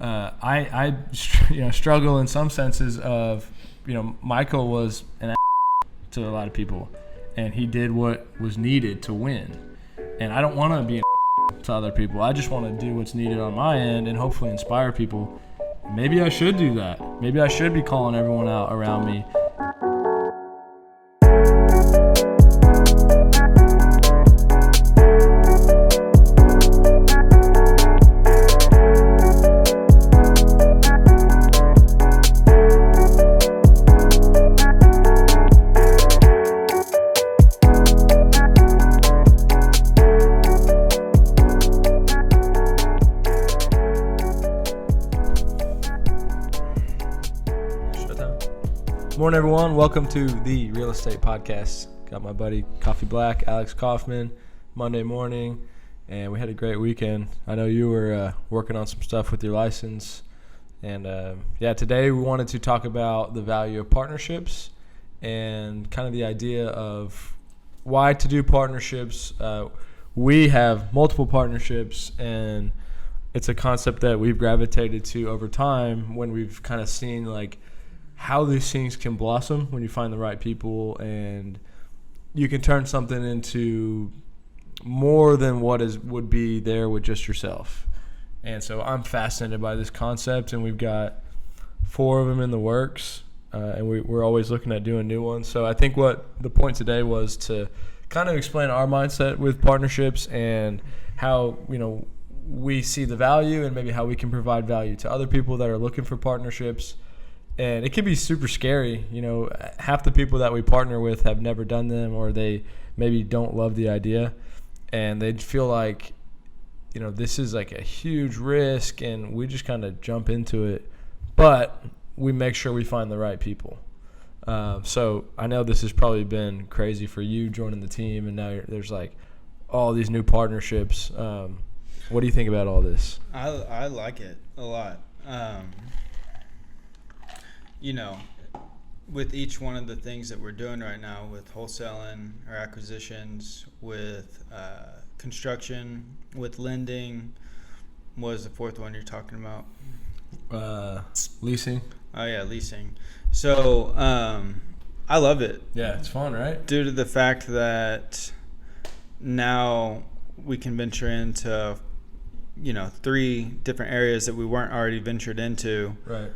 I struggle in some senses of, Michael was an to a lot of people, and he did what was needed to win. And I don't want to be an to other people. I just want to do what's needed on my end and hopefully inspire people. Maybe I should do that. Maybe I should be calling everyone out around me. Morning, everyone. Welcome to the Real Estate Podcast. Got my buddy Coffee Black, Alex Kaufman, Monday morning, and we had a great weekend. I know you were working on some stuff with your license, and today we wanted to talk about the value of partnerships and kind of the idea of why to do partnerships. We have multiple partnerships, and it's a concept that we've gravitated to over time when we've kind of seen how these things can blossom when you find the right people, and you can turn something into more than what would be there with just yourself. And so I'm fascinated by this concept, and we've got 4 of them in the works, and we're always looking at doing new ones. So I think what the point today was to kind of explain our mindset with partnerships and how we see the value and maybe how we can provide value to other people that are looking for partnerships. And it can be super scary. Half the people that we partner with have never done them, or they maybe don't love the idea. And they feel like, this is like a huge risk, and we just kind of jump into it. But we make sure we find the right people. So I know this has probably been crazy for you joining the team, and now there's all these new partnerships. What do you think about all this? I like it a lot. With each one of the things that we're doing right now, with wholesaling or acquisitions, with construction, with lending, what was the 4th one you're talking about? Leasing. Oh, yeah, leasing. So I love it. Yeah, it's fun, right? Due to the fact that now we can venture into, 3 different areas that we weren't already ventured into. Right.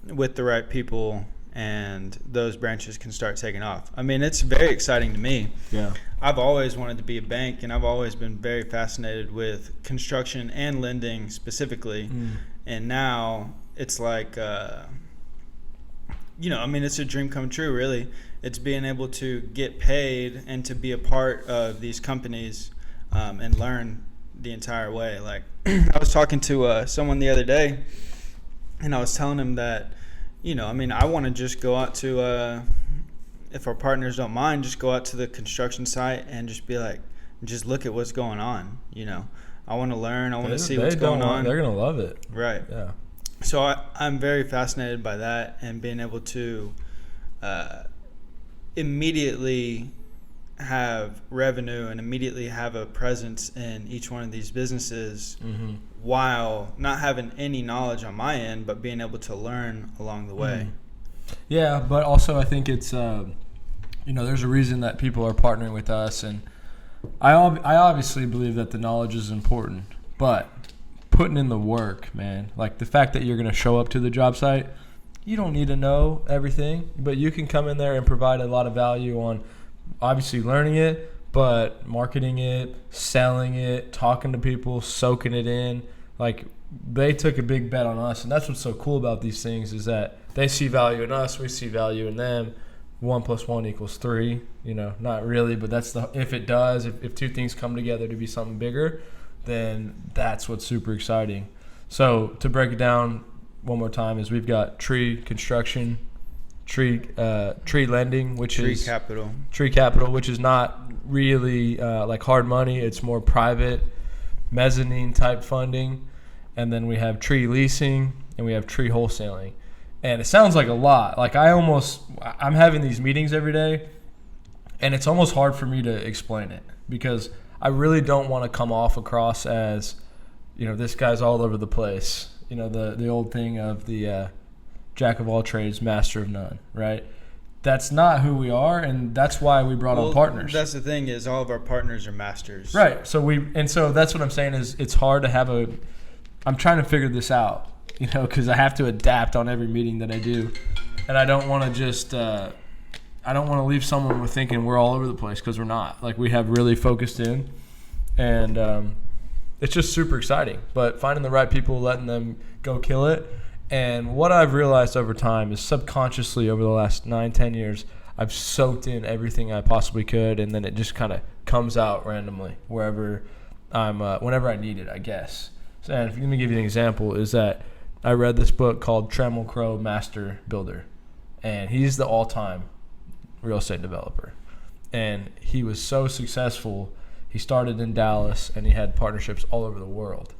With the right people, and those branches can start taking off. I mean, it's very exciting to me. Yeah. I've always wanted to be a bank, and I've always been very fascinated with construction and lending specifically. And now it's it's a dream come true, really. It's being able to get paid and to be a part of these companies and learn the entire way. I was talking to someone the other day, and I was telling him that, I want to just go out to, if our partners don't mind, just go out to the construction site and just be just look at what's going on. I want to learn. I want to see what's going on. They're going to love it. Right. Yeah. So I'm very fascinated by that, and being able to immediately have revenue and immediately have a presence in each one of these businesses, while not having any knowledge on my end, but being able to learn along the way. Yeah, but also I think it's there's a reason that people are partnering with us, and I obviously believe that the knowledge is important, but putting in the work, man, the fact that you're going to show up to the job site, you don't need to know everything, but you can come in there and provide a lot of value on obviously learning it, but marketing it, selling it, talking to people, soaking it in. They took a big bet on us, and that's what's so cool about these things, is that they see value in us, we see value in them. 1 + 1 = 3. Not really, but that's if it does. If 2 things come together to be something bigger, then that's what's super exciting. So to break it down one more time, is we've got tree construction, tree lending, which is tree capital, which is not really hard money. It's more private mezzanine type funding. And then we have tree leasing, and we have tree wholesaling. And it sounds like a lot. I'm having these meetings every day, and it's almost hard for me to explain it, because I really don't want to come across as, this guy's all over the place. the old thing of the jack of all trades, master of none, right? That's not who we are, and that's why we brought on partners. That's the thing, is all of our partners are masters. Right. So that's what I'm saying is it's hard to have I'm trying to figure this out, because I have to adapt on every meeting that I do, and I don't want to just I don't want to leave someone with thinking we're all over the place, because we're not. Like, we have really focused in, and it's just super exciting. But finding the right people, letting them go kill it. And what I've realized over time is subconsciously over the last 9-10 years, I've soaked in everything I possibly could, and then it just kind of comes out randomly wherever whenever I need it, I guess. So, and let me give you an example, is that I read this book called Trammell Crow Master Builder, and he's the all-time real estate developer. And he was so successful, he started in Dallas, and he had partnerships all over the world.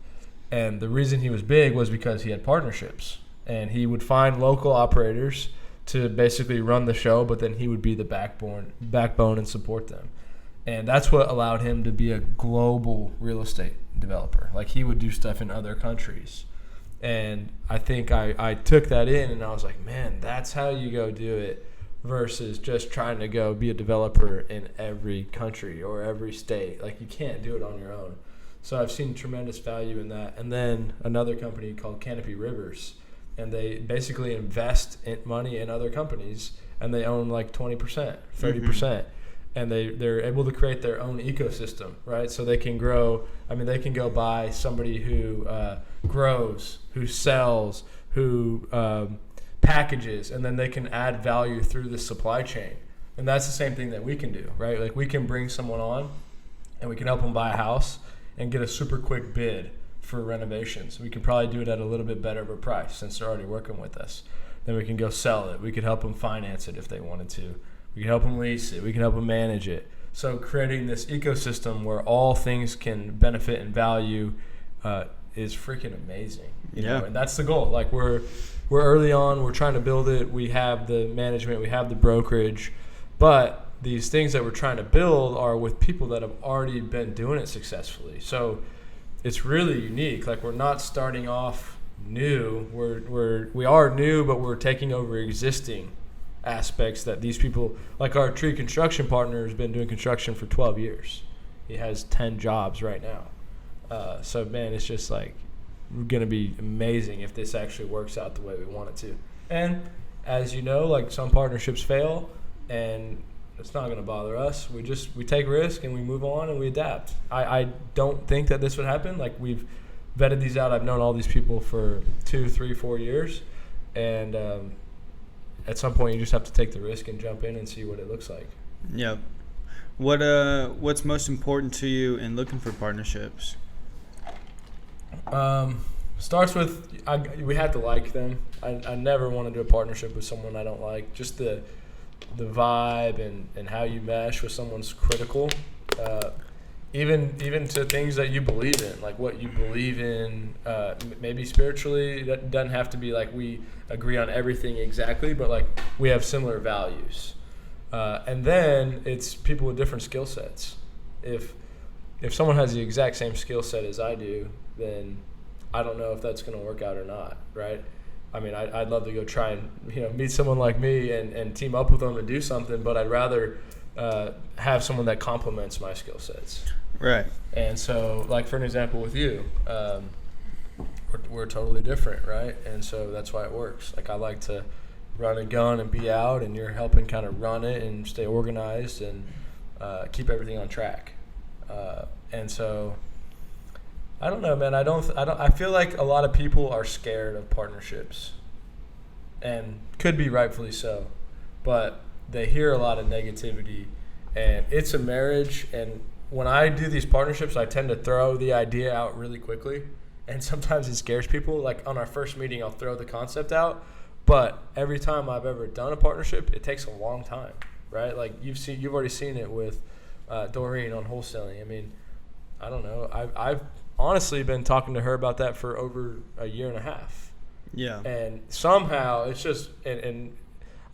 And the reason he was big was because he had partnerships, and he would find local operators to basically run the show, but then he would be the backbone and support them. And that's what allowed him to be a global real estate developer. Like, he would do stuff in other countries. And I think I took that in, and I was like, man, that's how you go do it, versus just trying to go be a developer in every country or every state. Like, you can't do it on your own. So I've seen tremendous value in that. And then another company called Canopy Rivers, and they basically invest money in other companies, and they own like 20%, 30%. Mm-hmm. And they're able to create their own ecosystem, right? So they can grow. I mean, they can go buy somebody who grows, who sells, who packages, and then they can add value through the supply chain. And that's the same thing that we can do, right? Like, we can bring someone on, and we can help them buy a house and get a super quick bid for renovations. We can probably do it at a little bit better of a price since they're already working with us. Then we can go sell it. We could help them finance it if they wanted to. We can help them lease it. We can help them manage it. So creating this ecosystem where all things can benefit and value is freaking amazing. You know? And that's the goal. Like, we're early on. We're trying to build it. We have the management. We have the brokerage. But these things that we're trying to build are with people that have already been doing it successfully. So it's really unique. Like, we're not starting off new. We are new, but we're taking over existing aspects that these people, like our tree construction partner, has been doing construction for 12 years. He has 10 jobs right now. So, man, it's just like going to be amazing if this actually works out the way we want it to. And as you know, like, some partnerships fail, and it's not going to bother us. We take risk and we move on and we adapt. I don't think that this would happen. Like, we've vetted these out. I've known all these people for 2, 3, 4 years, and at some point you just have to take the risk and jump in and see what it looks like. Yep. What's most important to you in looking for partnerships? Starts with we have to like them. I never want to do a partnership with someone I don't like. Just the vibe and how you mesh with someone's critical. Even to things that you believe in, like what you believe in, maybe spiritually. That doesn't have to be like we agree on everything exactly, but like we have similar values. And then it's people with different skill sets. If someone has the exact same skill set as I do, then I don't know if that's going to work out or not, right? I mean, I'd love to go try and meet someone like me and team up with them and do something, but I'd rather have someone that complements my skill sets. Right. And so, like, for an example with you, we're totally different, right? And so that's why it works. Like, I like to run a gun and be out, and you're helping kind of run it and stay organized and keep everything on track. And so, I don't know, man. I feel like a lot of people are scared of partnerships, and could be rightfully so, but they hear a lot of negativity, and it's a marriage. And when I do these partnerships, I tend to throw the idea out really quickly, and sometimes it scares people. Like, on our first meeting, I'll throw the concept out, but every time I've ever done a partnership, it takes a long time, right? Like, you've already seen it with Doreen on wholesaling. I mean, I don't know. I've honestly been talking to her about that for over a year and a half. Yeah. And somehow it's just, and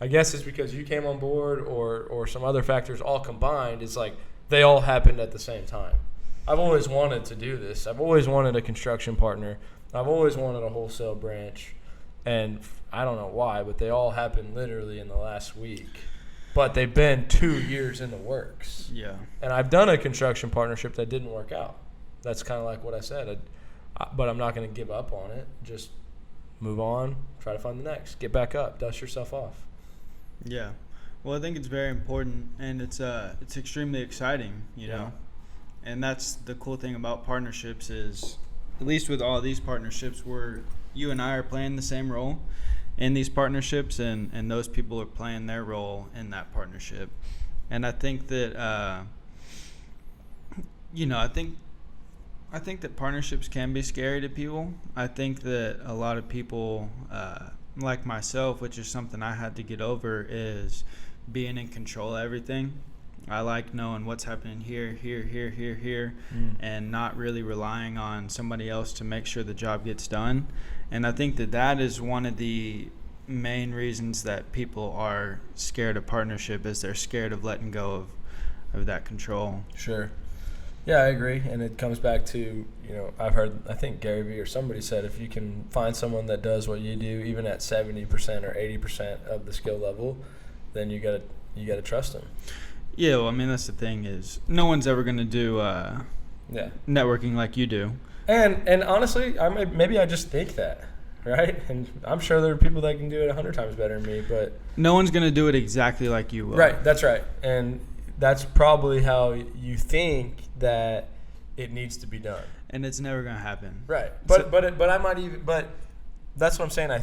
I guess it's because you came on board or some other factors all combined. It's like they all happened at the same time. I've always wanted to do this. I've always wanted a construction partner. I've always wanted a wholesale branch, and I don't know why, but they all happened literally in the last week. But they've been 2 years in the works. Yeah. And I've done a construction partnership that didn't work out. That's kind of like what I said. But I'm not going to give up on it. Just move on, try to find the next. Get back up, dust yourself off. Yeah. Well, I think it's very important, and it's extremely exciting, you know. And that's the cool thing about partnerships is, at least with all these partnerships, you and I are playing the same role in these partnerships, and those people are playing their role in that partnership. And I think that, I think that partnerships can be scary to people. I think that a lot of people, like myself, which is something I had to get over, is being in control of everything. I like knowing what's happening here, and not really relying on somebody else to make sure the job gets done. And I think that is one of the main reasons that people are scared of partnership, is they're scared of letting go of that control. Sure. Yeah, I agree. And it comes back to, I think Gary Vee or somebody said, if you can find someone that does what you do, even at 70% or 80% of the skill level, then you gotta trust them. Yeah, well, I mean, that's the thing is, no one's ever going to do networking like you do. And honestly, maybe I just think that, right? And I'm sure there are people that can do it 100 times better than me, but no one's going to do it exactly like you will. Right, that's right. And that's probably how you think that it needs to be done. And it's never going to happen. Right. But I might even, but that's what I'm saying. I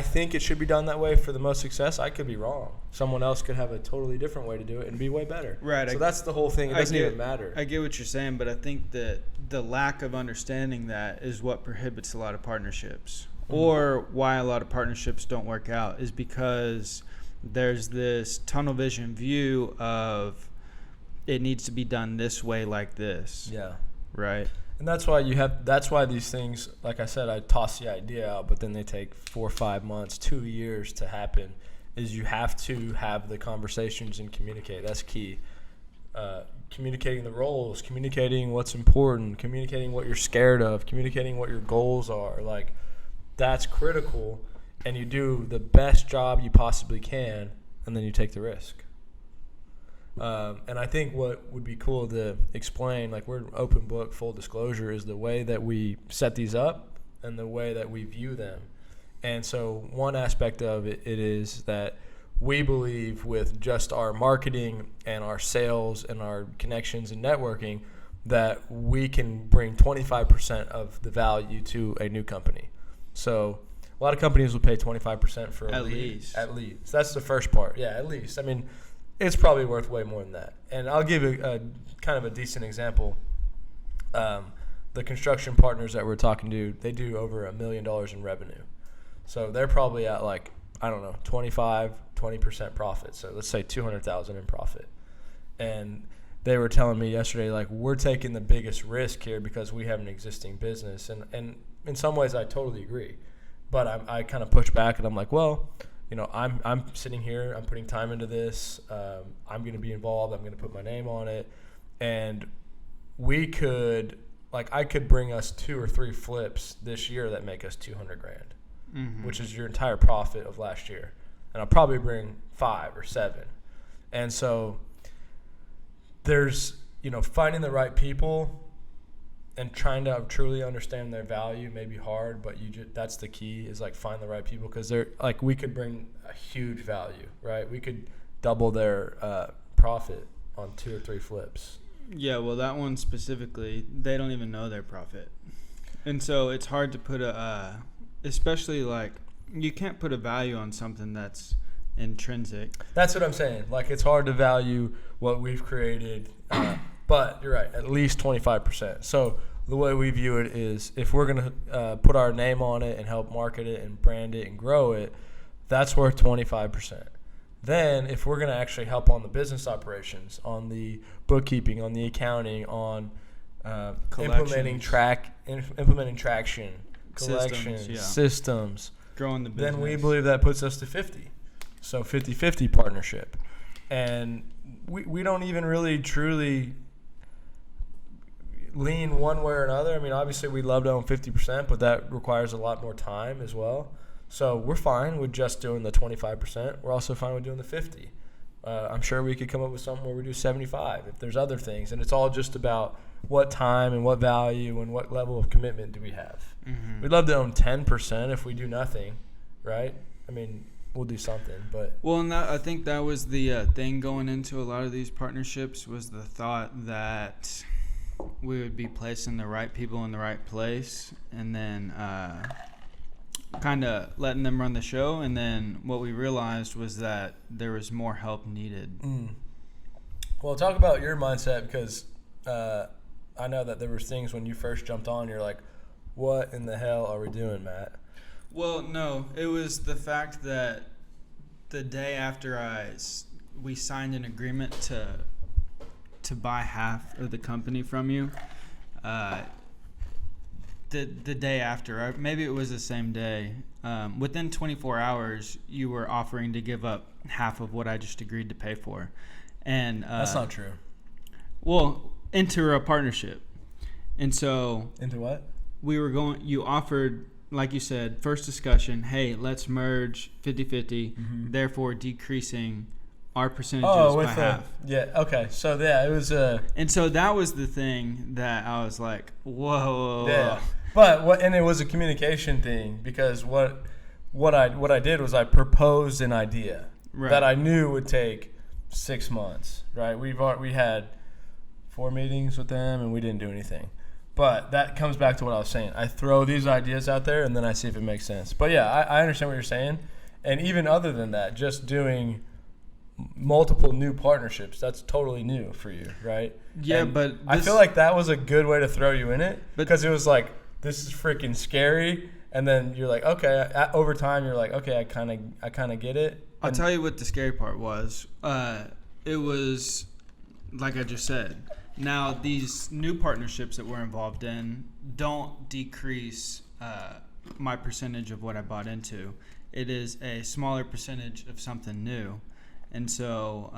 think it should be done that way for the most success. I could be wrong. Someone else could have a totally different way to do it and be way better. Right. So that's the whole thing. It doesn't even matter. I get what you're saying, but I think that the lack of understanding that is what prohibits a lot of partnerships. Mm-hmm. Or why a lot of partnerships don't work out is because there's this tunnel vision view of it needs to be done this way, like this. Yeah. Right. And that's why these things, like I said, I toss the idea out, but then they take 4 or 5 months, 2 years to happen, is you have to have the conversations and communicate. That's key. Communicating the roles, communicating what's important, communicating what you're scared of, communicating what your goals are. Like, that's critical, and you do the best job you possibly can, and then you take the risk. And I think what would be cool to explain, like, we're open book, full disclosure, is the way that we set these up and the way that we view them. And so one aspect of it is that we believe with just our marketing and our sales and our connections and networking that we can bring 25% of the value to a new company. So a lot of companies will pay 25% for a lead. At least. That's the first part. Yeah, at least. I mean, it's probably worth way more than that. And I'll give a kind of a decent example. The construction partners that we're talking to, they do over $1 million in revenue. So they're probably at 20% profit. So let's say $200,000 in profit. And they were telling me yesterday, like, we're taking the biggest risk here because we have an existing business. And in some ways I totally agree. But I kind of push back and I'm like, well, I'm sitting here, I'm putting time into this, I'm going to be involved, I'm going to put my name on it, and I could bring us 2 or 3 flips this year that make us $200,000, mm-hmm. which is your entire profit of last year, and I'll probably bring 5 or 7, and so there's, finding the right people and trying to truly understand their value may be hard, but that's the key, is like find the right people, because they're like, we could bring a huge value, right? We could double their profit on 2 or 3 flips. Yeah, well, that one specifically, they don't even know their profit. And so it's hard to put especially like, you can't put a value on something that's intrinsic. That's what I'm saying. Like, it's hard to value what we've created, but you're right, at least 25%. So the way we view it is, if we're going to put our name on it and help market it and brand it and grow it, that's worth 25%. Then if we're going to actually help on the business operations, on the bookkeeping, on the accounting, on implementing traction, collections, systems, growing the business, then we believe that puts us to 50. So 50-50 partnership. And we don't even really truly lean one way or another. I mean, obviously we'd love to own 50%, but that requires a lot more time as well. So we're fine with just doing the 25%. We're also fine with doing the 50. I'm sure we could come up with something where we do 75 if there's other things. And it's all just about what time and what value and what level of commitment do we have. Mm-hmm. We'd love to own 10% if we do nothing, right? I mean, we'll do something, but and I think that was the thing going into a lot of these partnerships, was the thought that we would be placing the right people in the right place, and then kind of letting them run the show. And then what we realized was that there was more help needed. Well, talk about your mindset, because I know that there was things when you first jumped on, you're like, what in the hell are we doing, Matt? Well, no, it was the fact that the day after we signed an agreement to buy half of the company from you, the day after, or maybe it was the same day, within 24 hours, you were offering to give up half of what I just agreed to pay for. And that's not true. Well, into a partnership. And so into what? You offered, like you said, first discussion, hey, let's merge 50-50, therefore decreasing our percentages by half. Yeah, okay. So, yeah, it was and so that was the thing that I was like, whoa. Yeah. But and it was a communication thing, because what I did was I proposed an idea that I knew would take 6 months, right? We had 4 meetings with them and we didn't do anything. But that comes back to what I was saying. I throw these ideas out there and then I see if it makes sense. But yeah, I understand what you're saying. And even other than that, just doing multiple new partnerships, that's totally new for you, right? Yeah, and but I feel like that was a good way to throw you in it, because it was like, this is freaking scary. And then you're like, okay, over time you're like, okay, I kind of get it. I'll tell you what the scary part was. It was, like I just said, now these new partnerships that we're involved in don't decrease my percentage of what I bought into. It is a smaller percentage of something new. And so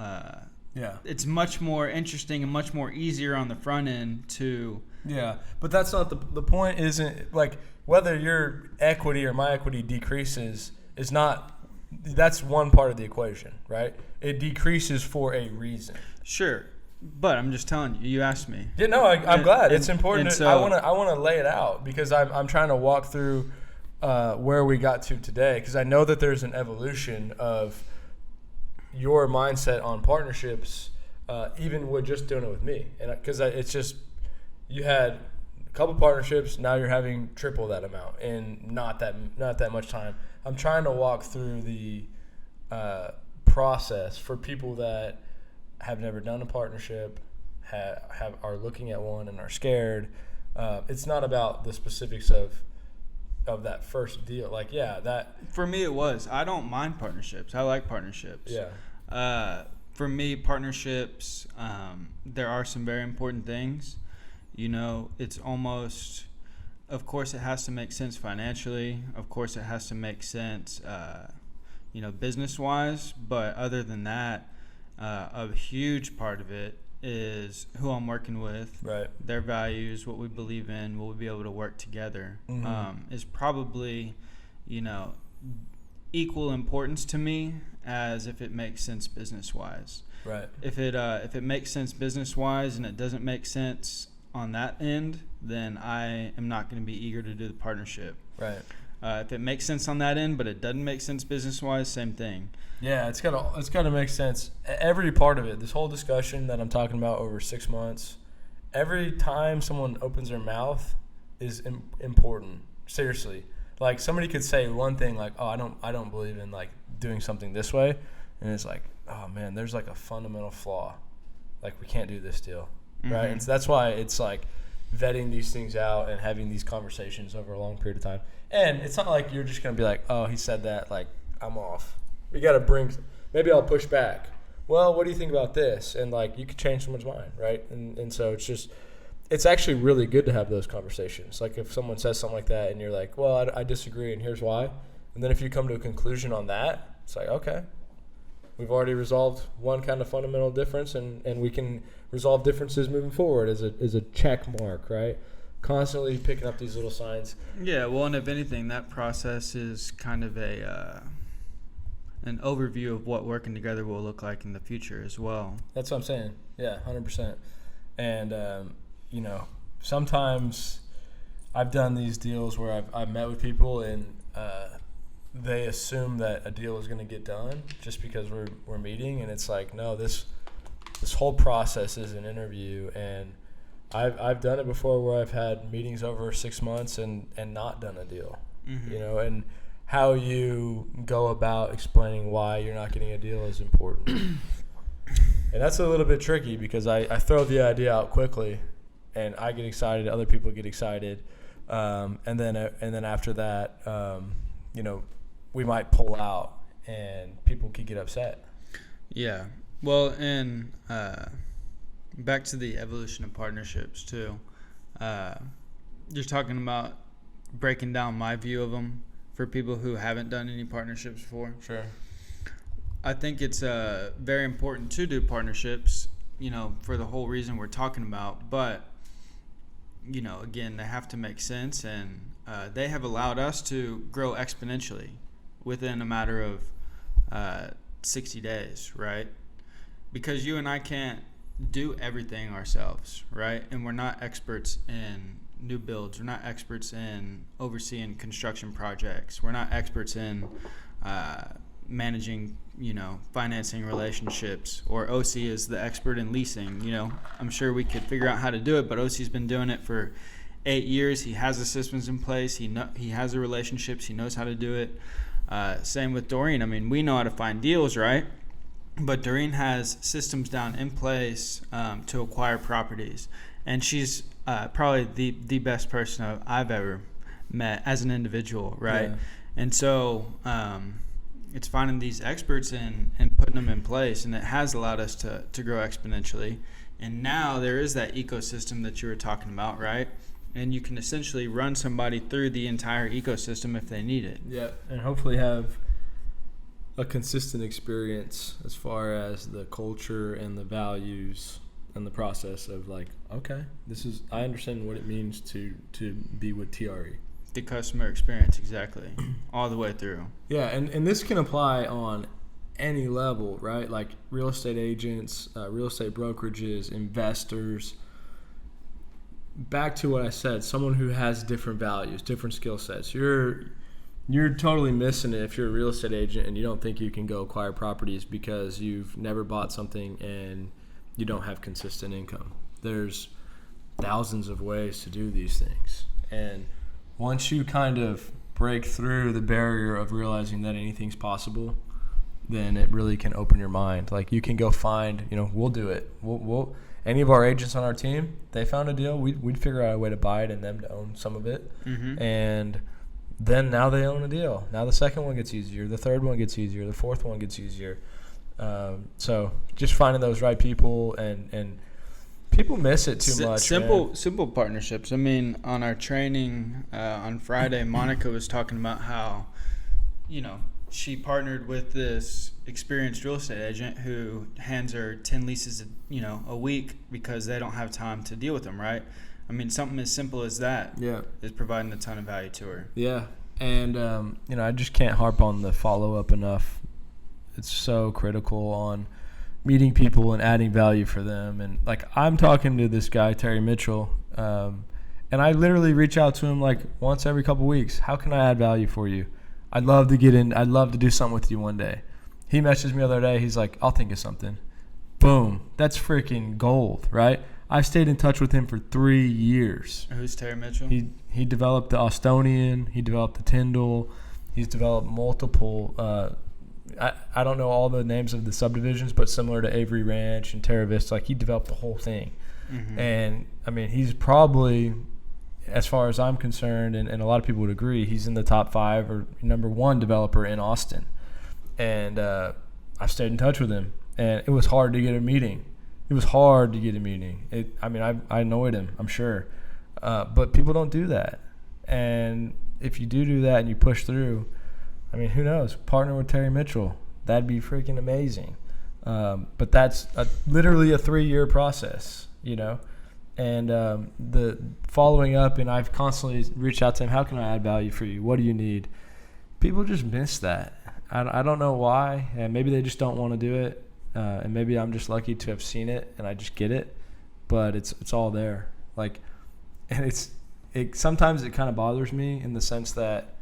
it's much more interesting and much more easier on the front end to... Yeah, but that's not the point. Isn't like whether your equity or my equity decreases is not... That's one part of the equation, right? It decreases for a reason. Sure. But I'm just telling you. You asked me. Yeah, no, I'm glad. It's important. I want to lay it out, because I'm trying to walk through where we got to today, because I know that there's an evolution of your mindset on partnerships, even with just doing it with me, and because it's just, you had a couple partnerships, now you're having triple that amount in not that much time. I'm trying to walk through the process for people that have never done a partnership, are looking at one and are scared. It's not about the specifics of that first deal. Like, yeah, that... For me, it was. I don't mind partnerships. I like partnerships. Yeah. For me, partnerships, there are some very important things. You know, it's almost... Of course, it has to make sense financially. Of course, it has to make sense, business-wise. But other than that, a huge part of it is who I'm working with, right? Their values, what we believe in, will we be able to work together, is probably, equal importance to me as if it makes sense business-wise. Right. If it makes sense business-wise and it doesn't make sense on that end, then I am not going to be eager to do the partnership. Right. If it makes sense on that end, but it doesn't make sense business-wise, same thing. Yeah, it's gotta make sense. Every part of it, this whole discussion that I'm talking about over 6 months, every time someone opens their mouth is important. Seriously, like somebody could say one thing like, "Oh, I don't believe in like doing something this way," and it's like, "Oh man, there's like a fundamental flaw. Like we can't do this deal." Right. And so that's why it's like vetting these things out and having these conversations over a long period of time. And it's not like you're just going to be like, oh, he said that, like, I'm off. We got to maybe I'll push back. Well, what do you think about this? And, like, you could change someone's mind, right? And so it's actually really good to have those conversations. Like, if someone says something like that and you're like, well, I disagree and here's why. And then if you come to a conclusion on that, it's like, okay. we've already resolved one kind of fundamental difference, and we can resolve differences moving forward as a check mark, right? Constantly picking up these little signs. Yeah, well, and if anything, that process is kind of an overview of what working together will look like in the future as well. That's what I'm saying. Yeah, 100%. And, sometimes I've done these deals where I've met with people and they assume that a deal is going to get done just because we're meeting, and it's like, no, this whole process is an interview. And I've done it before where I've had meetings over 6 months and not done a deal, and how you go about explaining why you're not getting a deal is important. And that's a little bit tricky because I throw the idea out quickly and I get excited, other people get excited. And then after that, we might pull out and people could get upset. Yeah. Well, and back to the evolution of partnerships too. You're talking about breaking down my view of them for people who haven't done any partnerships before. Sure. I think it's very important to do partnerships, for the whole reason we're talking about. But, again, they have to make sense, and they have allowed us to grow exponentially within a matter of 60 days, right? Because you and I can't do everything ourselves, right? And we're not experts in new builds. We're not experts in overseeing construction projects. We're not experts in managing, financing relationships, or OC is the expert in leasing. I'm sure we could figure out how to do it, but OC's been doing it for 8 years. He has the systems in place. He has the relationships. He knows how to do it. Same with Doreen. I mean, we know how to find deals, right? But Doreen has systems down in place to acquire properties. And she's probably the best person I've ever met as an individual, right? Yeah. And so it's finding these experts and putting them in place, and it has allowed us to grow exponentially. And now there is that ecosystem that you were talking about, right? And you can essentially run somebody through the entire ecosystem if they need it. Yeah, and hopefully have a consistent experience as far as the culture and the values and the process of like, okay, I understand what it means to be with TRE. The customer experience, exactly, all the way through. Yeah, and this can apply on any level, right? Like real estate agents, real estate brokerages, investors. Back to what I said, someone who has different values, different skill sets. You're totally missing it if you're a real estate agent and you don't think you can go acquire properties because you've never bought something and you don't have consistent income. There's thousands of ways to do these things. And once you kind of break through the barrier of realizing that anything's possible, then it really can open your mind. Like you can go find, we'll do it. We'll any of our agents on our team, they found a deal, we'd figure out a way to buy it and them to own some of it. Mm-hmm. And then now they own a deal. Now the second one gets easier. The third one gets easier. The fourth one gets easier. So just finding those right people, and people miss it too much. Simple partnerships. I mean, on our training on Friday, Monica was talking about how, she partnered with this experienced real estate agent who hands her 10 leases, a week because they don't have time to deal with them, right? I mean, something as simple as that is providing a ton of value to her. Yeah, and, I just can't harp on the follow-up enough. It's so critical on meeting people and adding value for them. And, I'm talking to this guy, Terry Mitchell, and I literally reach out to him, once every couple weeks. How can I add value for you? I'd love to get in. I'd love to do something with you one day. He messaged me the other day. He's like, I'll think of something. Boom. That's freaking gold, right? I stayed in touch with him for 3 years. Who's Terry Mitchell? He developed the Austonian. He developed the Tyndall. He's developed multiple. I don't know all the names of the subdivisions, but similar to Avery Ranch and Terra Vista, he developed the whole thing. Mm-hmm. And I mean, he's probably, as far as I'm concerned, and a lot of people would agree, he's in the top 5 or number 1 developer in Austin. And I stayed in touch with him, and it was hard to get a meeting. I annoyed him, I'm sure. But people don't do that. And if you do that and you push through, I mean, who knows? Partner with Terry Mitchell. that'd be freaking amazing. But that's literally a 3-year process, you know. And the following up, and I've constantly reached out to him, how can I add value for you? What do you need? People just miss that. I don't know why. And maybe they just don't want to do it. And maybe I'm just lucky to have seen it and I just get it. But it's all there. Like, and sometimes it kind of bothers me in the sense that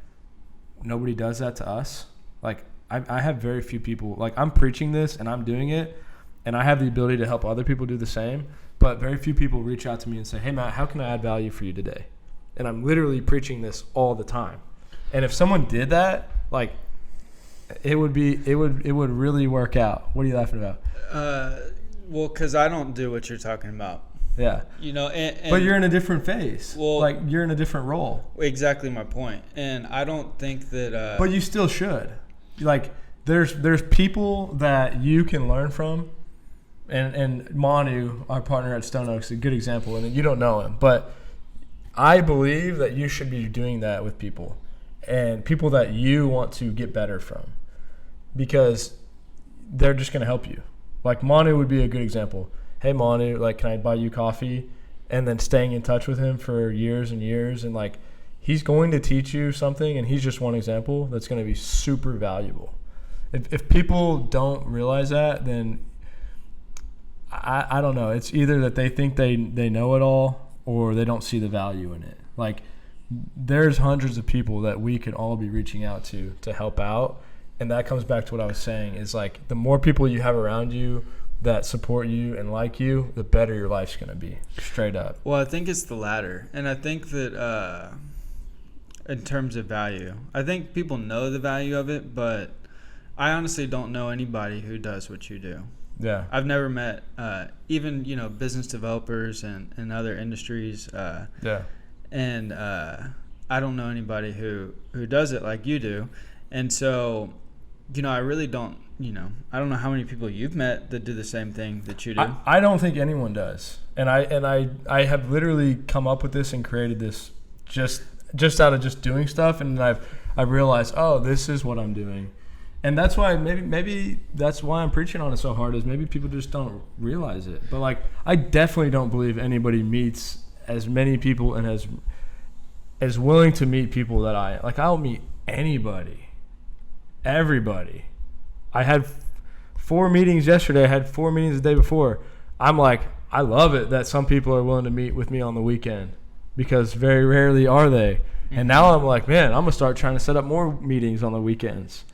nobody does that to us. Like, I have very few people. Like, I'm preaching this and I'm doing it, and I have the ability to help other people do the same. But very few people reach out to me and say, hey, Matt, how can I add value for you today? And I'm literally preaching this all the time. And if someone did that, like, it would really work out. What are you laughing about? Well, because I don't do what you're talking about. Yeah. You know, and but you're in a different phase. Well, like, you're in a different role. Exactly my point. And I don't think that. But you still should. Like, there's people that you can learn from. And Manu, our partner at Stone Oak, is a good example. And you don't know him, but I believe that you should be doing that with people, and people that you want to get better from, because they're just going to help you. Like, Manu would be a good example. Hey, Manu, like, can I buy you coffee? And then staying in touch with him for years and years. And, like, he's going to teach you something, and he's just one example that's going to be super valuable. If people don't realize that, then I don't know. It's either that they think they know it all, or they don't see the value in it. Like, there's hundreds of people that we could all be reaching out to help out. And that comes back to what I was saying, is like, the more people you have around you that support you and like you, the better your life's going to be, straight up. Well, I think it's the latter. And I think that in terms of value, I think people know the value of it, but I honestly don't know anybody who does what you do. Yeah. I've never met even, you know, business developers and other industries. Yeah. And I don't know anybody who does it like you do. And so, you know, I really don't, you know, I don't know how many people you've met that do the same thing that you do. I don't think anyone does. And I have literally come up with this and created this just out of just doing stuff. And I've realized, oh, this is what I'm doing. And that's why maybe that's why I'm preaching on it so hard, is maybe people just don't realize it. But, like, I definitely don't believe anybody meets as many people and as willing to meet people that I'll meet anybody, everybody. I had 4 meetings yesterday. I had 4 meetings the day before. I'm like, I love it that some people are willing to meet with me on the weekend, because very rarely are they. Mm-hmm. And now I'm like, man, I'm going to start trying to set up more meetings on the weekends.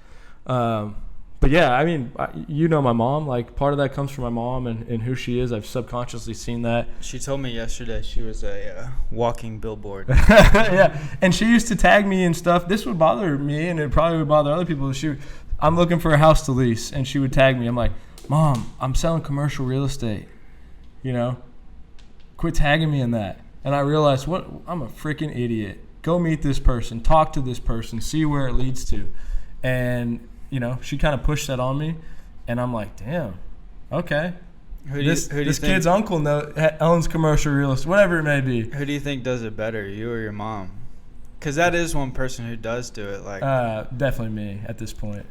But yeah, I mean, you know, my mom, like, part of that comes from my mom and who she is. I've subconsciously seen that. She told me yesterday she was a walking billboard. Yeah. And she used to tag me and stuff. This would bother me, and it probably would bother other people. I'm looking for a house to lease, and she would tag me. I'm like, Mom, I'm selling commercial real estate. You know, quit tagging me in that. And I realized, I'm a freaking idiot. Go meet this person, talk to this person, see where it leads to. And, you know, she kind of pushed that on me, and I'm like, damn, okay. This kid's uncle owns commercial real estate, whatever it may be. Who do you think does it better, you or your mom? Because that is one person who does do it. Like, definitely me at this point.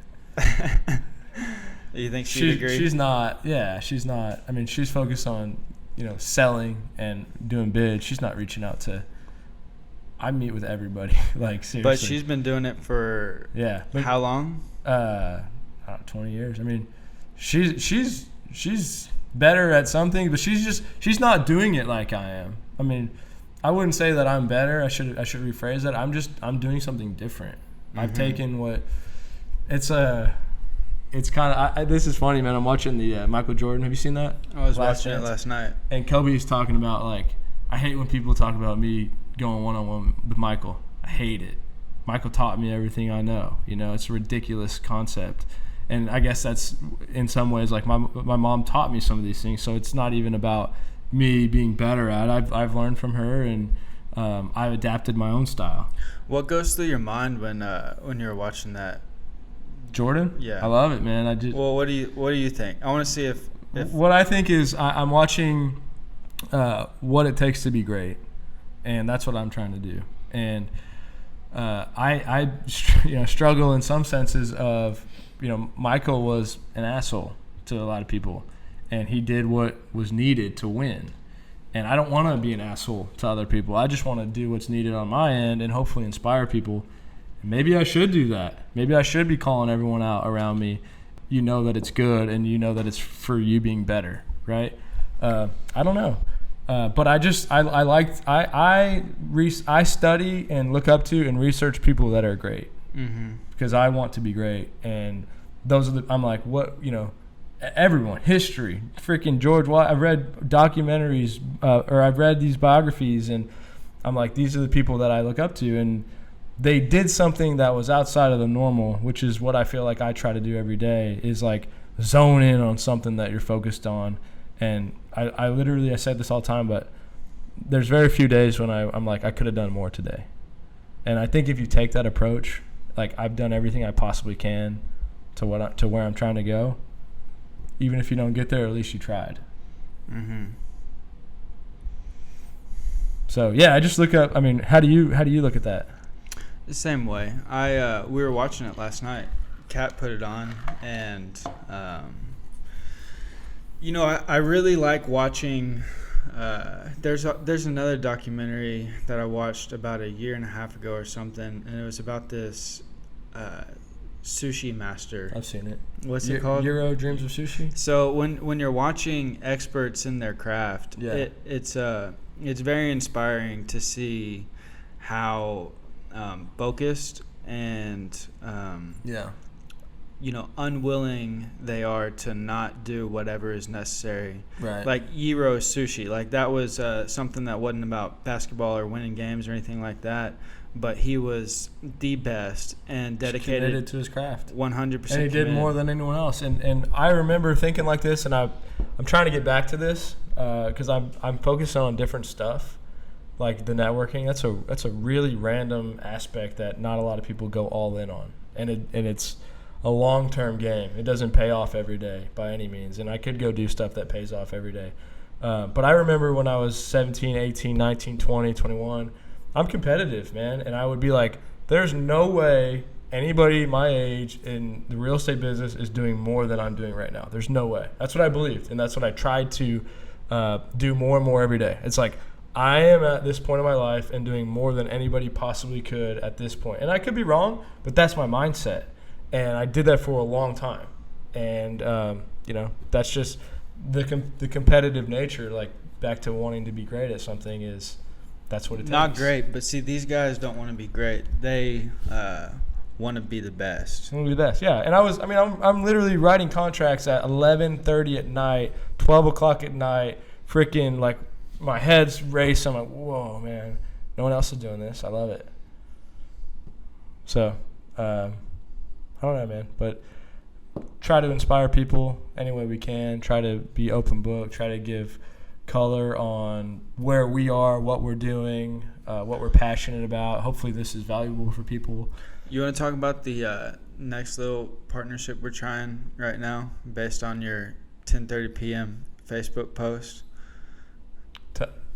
You think she'd agree? She's not. Yeah, she's not. I mean, she's focused on, you know, selling and doing bids. She's not reaching out to. I meet with everybody, like, seriously. But she's been doing it for how long? 20 years. I mean, she's better at something, but she's not doing it like I am. I mean, I wouldn't say that I'm better. I should rephrase that. I'm doing something different. Mm-hmm. I've taken it's kind of, this is funny, man. I'm watching the Michael Jordan. Have you seen that? I was watching it last night. And Kobe's talking about, like, I hate when people talk about me going one-on-one with Michael. I hate it. Michael taught me everything I know. You know, it's a ridiculous concept. And I guess that's, in some ways, like, my mom taught me some of these things. So it's not even about me being better at it. I've learned from her, and I've adapted my own style. What goes through your mind when you're watching that? Jordan? Yeah. I love it, man. Well, what do you think? I want to see if what I think is I'm watching what it takes to be great. And that's what I'm trying to do. And I struggle in some senses of Michael was an asshole to a lot of people, and he did what was needed to win. And I don't want to be an asshole to other people. I just want to do what's needed on my end and hopefully inspire people. And maybe I should do that. Maybe I should be calling everyone out around me. You know that it's good, and you know that it's for you being better, right? I don't know. But I study and look up to and research people that are great, because I want to be great. And I'm like, what, everyone, history, freaking George Watt. I've read documentaries or I've read these biographies, and I'm like, these are the people that I look up to, and they did something that was outside of the normal, which is what I feel like I try to do every day, is like zone in on something that you're focused on. And I literally said this all the time, but there's very few days when I'm like, I could have done more today. And I think if you take that approach, like, I've done everything I possibly can to where I'm trying to go. Even if you don't get there, at least you tried. So yeah, I just look up. I mean, how do you look at that? The same way. We were watching it last night. Kat put it on, and I really like watching. There's another documentary that I watched about a year and a half ago or something, and it was about this sushi master. I've seen it. What's it called? Euro Dreams of Sushi. So when you're watching experts in their craft, it's very inspiring to see how focused and unwilling they are to not do whatever is necessary. Right. Like Euro Sushi, like that was something that wasn't about basketball or winning games or anything like that. But he was the best and dedicated to his craft. 100%. And he did more than anyone else. And I remember thinking like this, and I'm trying to get back to this because I'm focused on different stuff, like the networking. That's a really random aspect that not a lot of people go all in on, and it's a long-term game. It doesn't pay off every day by any means, and I could go do stuff that pays off every day. But I remember when I was 17, 18, 19, 20, 21. I'm competitive, man, and I would be like, there's no way anybody my age in the real estate business is doing more than I'm doing right now. There's no way. That's what I believed, and that's what I tried to do more and more every day. It's like, I am at this point in my life and doing more than anybody possibly could at this point. And I could be wrong, but that's my mindset, and I did that for a long time. And, that's just the competitive nature, like back to wanting to be great at something is – that's what it takes. Not great, but see, these guys don't want to be great. They want to be the best. Want to be the best, yeah. And I'm literally writing contracts at 11:30 at night, 12 o'clock at night. Freaking, like, my head's racing. I'm like, whoa, man. No one else is doing this. I love it. So, I don't know, man. But try to inspire people any way we can. Try to be open book. Try to give color on where we are, what we're doing, what we're passionate about. Hopefully this is valuable for people. You want to talk about the next little partnership we're trying right now based on your 10:30 p.m. Facebook post?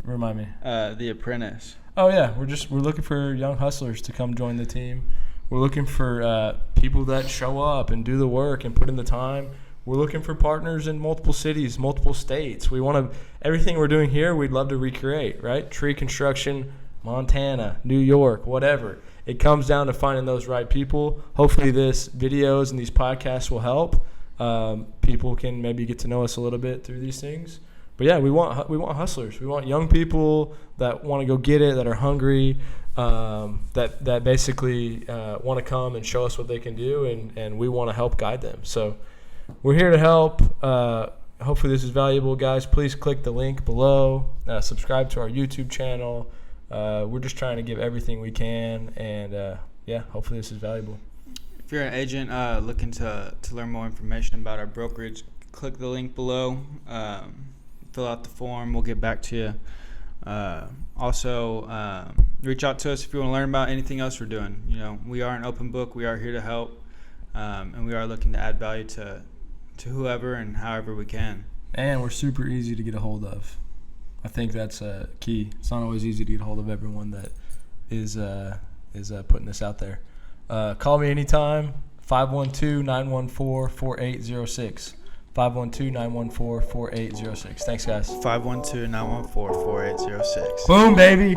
Remind me. The Apprentice. Oh, yeah. We're looking for young hustlers to come join the team. We're looking for people that show up and do the work and put in the time. We're looking for partners in multiple cities, multiple states. We want to – everything we're doing here, we'd love to recreate, right? Tree construction, Montana, New York, whatever. It comes down to finding those right people. Hopefully this videos and these podcasts will help. People can maybe get to know us a little bit through these things. But, yeah, we want hustlers. We want young people that want to go get it, that are hungry, that basically want to come and show us what they can do, and we want to help guide them. So – we're here to help. Hopefully this is valuable, guys. Please click the link below. Subscribe to our YouTube channel. We're just trying to give everything we can, and hopefully this is valuable. If you're an agent looking to learn more information about our brokerage, click the link below. Fill out the form. We'll get back to you. Also, reach out to us if you want to learn about anything else we're doing. We are an open book. We are here to help, and we are looking to add value to whoever and however we can. And we're super easy to get a hold of. I think that's key. It's not always easy to get a hold of everyone that is putting this out there. Call me anytime. 512-914-4806. 512-914-4806. Thanks, guys. 512-914-4806. Boom, baby.